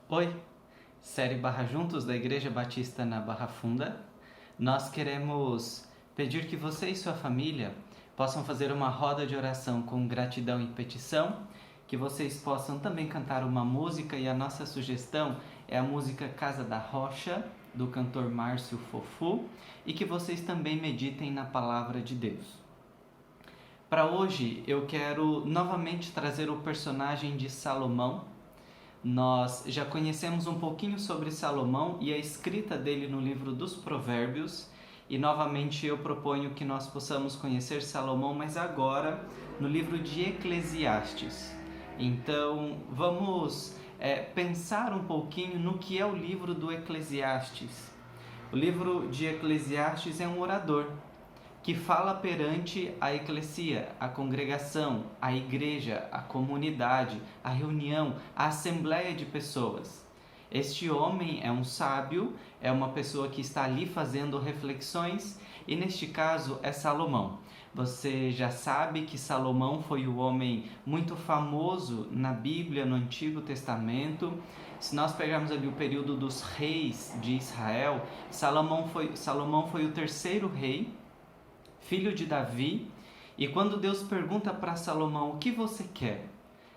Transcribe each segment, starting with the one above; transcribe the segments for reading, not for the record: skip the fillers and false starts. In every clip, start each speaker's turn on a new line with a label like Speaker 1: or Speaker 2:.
Speaker 1: Oi, série Barra Juntos da Igreja Batista na Barra Funda. Nós queremos pedir que você e sua família possam fazer uma roda de oração com gratidão e petição, que vocês possam também cantar uma música, e a nossa sugestão é a música Casa da Rocha, do cantor Márcio Fofu, e que vocês também meditem na Palavra de Deus. Para hoje eu quero novamente trazer o personagem de Salomão. Nós já conhecemos um pouquinho sobre Salomão e a escrita dele no livro dos Provérbios, e novamente eu proponho que nós possamos conhecer Salomão, mas agora no livro de Eclesiastes. Então vamos pensar um pouquinho no que é o livro do Eclesiastes. O livro de Eclesiastes é um orador que fala perante a eclesia, a congregação, a igreja, a comunidade, a reunião, a assembleia de pessoas. Este homem é um sábio, é uma pessoa que está ali fazendo reflexões, e neste caso é Salomão. Você já sabe que Salomão foi o homem muito famoso na Bíblia, no Antigo Testamento. Se nós pegarmos ali o período dos reis de Israel, Salomão foi o terceiro rei, filho de Davi, e quando Deus pergunta para Salomão o que você quer,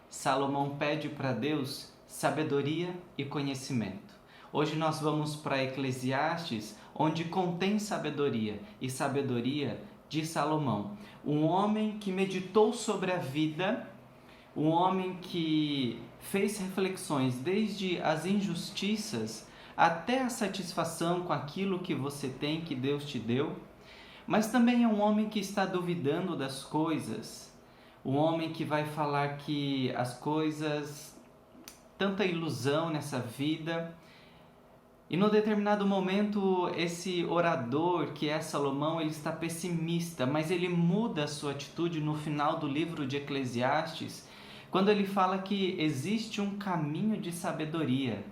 Speaker 1: Salomão pede para Deus sabedoria e conhecimento. Hoje nós vamos para Eclesiastes, onde contém sabedoria, e sabedoria de Salomão, um homem que meditou sobre a vida, um homem que fez reflexões desde as injustiças até a satisfação com aquilo que você tem, que Deus te deu. Mas também é um homem que está duvidando das coisas, um homem que vai falar que as coisas, tanta ilusão nessa vida. E no determinado momento, esse orador, que é Salomão, ele está pessimista, mas ele muda a sua atitude no final do livro de Eclesiastes, quando ele fala que existe um caminho de sabedoria,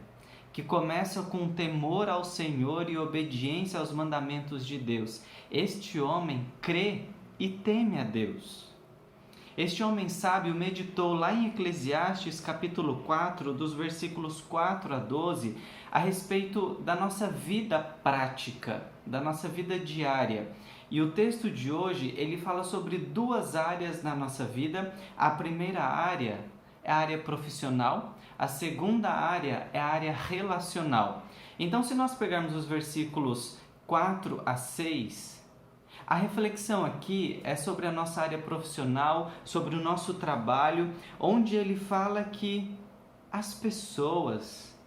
Speaker 1: que começa com temor ao Senhor e obediência aos mandamentos de Deus. Este homem crê e teme a Deus. Este homem sábio meditou lá em Eclesiastes capítulo 4, dos versículos 4 a 12, a respeito da nossa vida prática, da nossa vida diária. E o texto de hoje, ele fala sobre duas áreas na nossa vida. A primeira área é a área profissional, a segunda área é a área relacional. Então, se nós pegarmos os versículos 4 a 6, a reflexão aqui é sobre a nossa área profissional, sobre o nosso trabalho, onde ele fala que as pessoas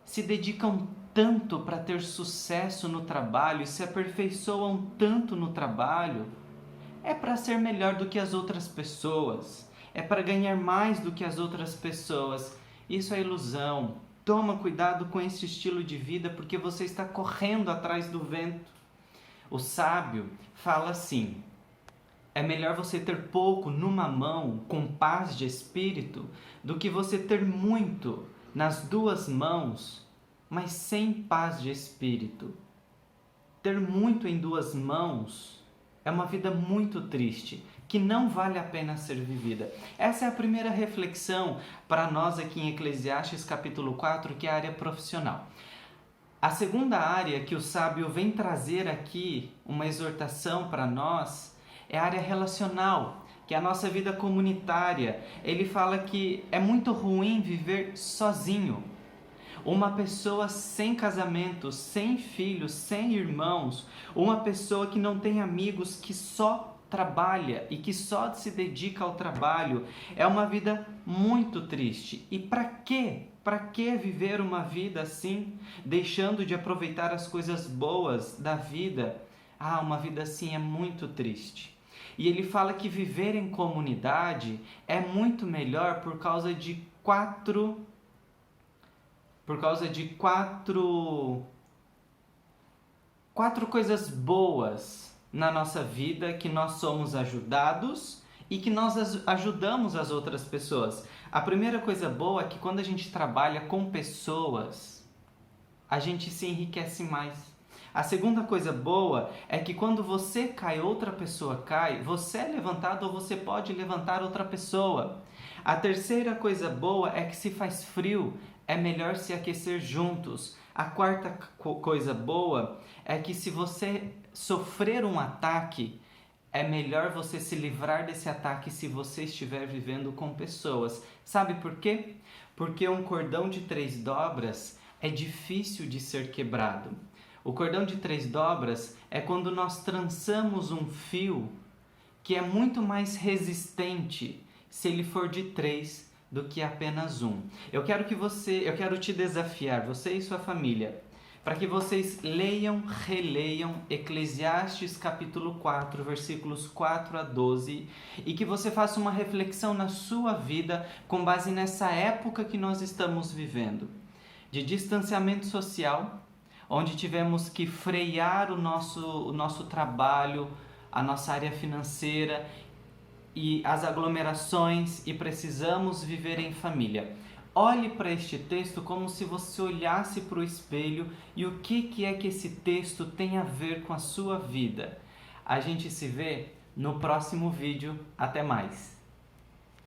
Speaker 1: se dedicam tanto para ter sucesso no trabalho, se aperfeiçoam tanto no trabalho, é para ser melhor do que as outras pessoas, é para ganhar mais do que as outras pessoas. Isso é ilusão. Toma cuidado com esse estilo de vida, porque você está correndo atrás do vento. O sábio fala assim: é melhor você ter pouco numa mão com paz de espírito do que você ter muito nas duas mãos, mas sem paz de espírito. Ter muito em duas mãos é uma vida muito triste, que não vale a pena ser vivida. Essa é a primeira reflexão para nós aqui em Eclesiastes capítulo 4, que é a área profissional. A segunda área que o sábio vem trazer aqui, uma exortação para nós, é a área relacional, que é a nossa vida comunitária. Ele fala que é muito ruim viver sozinho. Uma pessoa sem casamento, sem filhos, sem irmãos, uma pessoa que não tem amigos, que só trabalha e que só se dedica ao trabalho, é uma vida muito triste. E para quê? Para que viver uma vida assim, deixando de aproveitar as coisas boas da vida? Uma vida assim é muito triste. E ele fala que viver em comunidade é muito melhor por causa de quatro coisas boas na nossa vida, que nós somos ajudados e que nós ajudamos as outras pessoas. A primeira coisa boa é que quando a gente trabalha com pessoas, a gente se enriquece mais. A segunda coisa boa é que quando você cai, outra pessoa cai, você é levantado ou você pode levantar outra pessoa. A terceira coisa boa é que se faz frio, é melhor se aquecer juntos. A quarta coisa boa é que se você sofrer um ataque, é melhor você se livrar desse ataque se você estiver vivendo com pessoas. Sabe por quê? Porque um cordão de 3 dobras é difícil de ser quebrado. O cordão de 3 dobras é quando nós trançamos um fio que é muito mais resistente se ele for de 3 do que apenas um. Eu quero te desafiar, você e sua família, para que vocês leiam, releiam Eclesiastes capítulo 4, versículos 4 a 12, e que você faça uma reflexão na sua vida com base nessa época que nós estamos vivendo, de distanciamento social, onde tivemos que frear o nosso trabalho, a nossa área financeira e as aglomerações, e precisamos viver em família. Olhe para este texto como se você olhasse para o espelho e o que é que esse texto tem a ver com a sua vida. A gente se vê no próximo vídeo. Até mais!